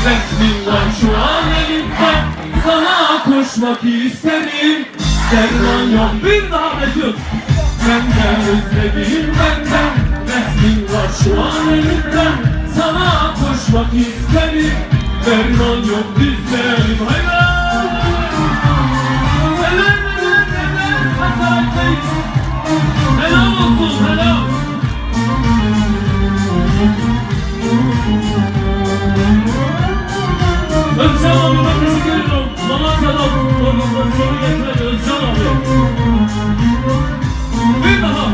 Resmin var şu an elimde, sana koşmak isterim. Derman yok, bir daha Mesut. Benden özledim benden, resmin var şu an elimde, sana koşmak isterim. Derman yok dizlerim, hayran. Helal olsun, helal. Özcan abi ben teşekkür ediyorum. Malatya'dan organizasyonu getiren Özcan abi. Bir daha.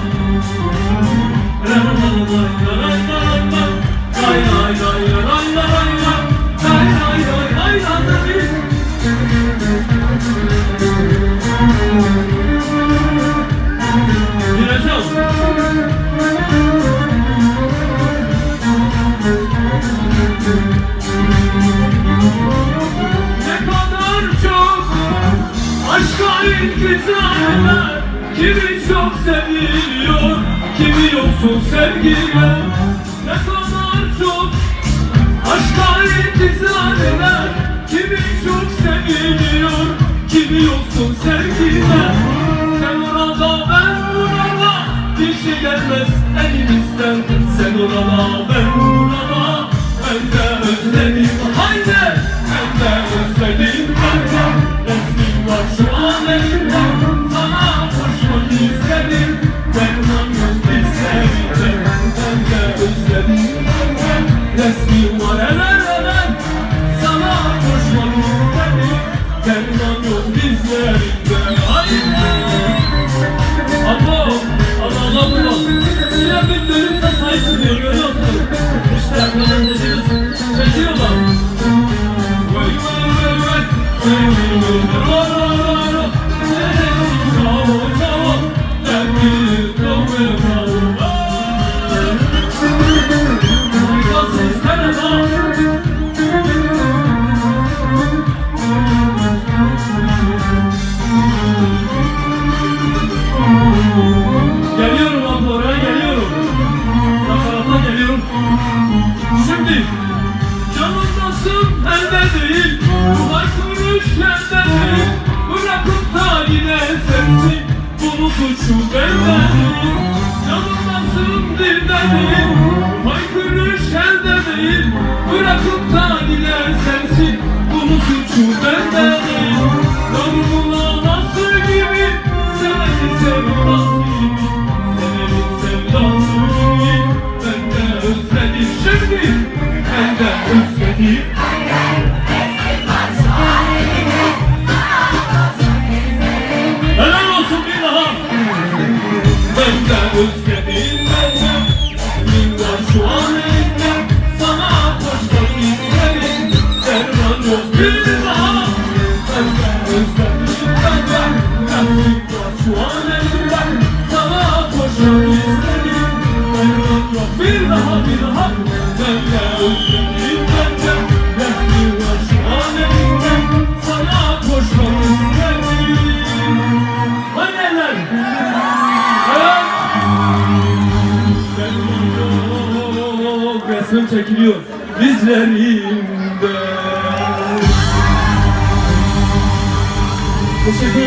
Kimi çok seviyor, kimi yoksun sevgiler. Ne kadar çok aşka intizarlar. Kimi çok seviliyor, kimi yoksun sevgiler. Sen orada ben burada, bir şey gelmez elimizden. Sen orada ben burada, ben de özledim. Haydi, ben de özledim. Ben de resmin var şu an elimde, sana koşmak istedim. Derman yok dizlerimde, ben de özledim. Resmin var hemen, sana koşmak istedim. Derman yok dizlerimde. Haydi. Allah Allah. Yine bir dönümde sayısın diyor, görüyorsun. İşte arkadaşlarımız çekiyorlar. Geliyorum abla, oraya geliyorum. Nakarata geliyorum. Şimdi canımdasın elde değil, haykırış elde değil. Bırakıp da yine sensin, bunu suçu bende değil. Canımdasın dilde değil, haykırış elde değil. Bırakıp da yine sensin, bunu suçu bende değil. Yorumuna nasıl gibi, sevenin sevdası gibi, sevenin sevdası gibi. Ben de özledim şimdi, ben de özledim. Helal olsun bir daha. Ben de özledim, ben de resmin var şu an elimde, sana koşmak isterim. Derman yok bir daha. Ben de özledim, ben de resmin var şu an elimde, sana koşmak isterim. Derman yok bir daha. Ben de özledim, ben de resmin var şu an elimde, sana koşmak isterim. Hadi eller. Resim çekiliyor dizlerimde. Teşekkür ederim.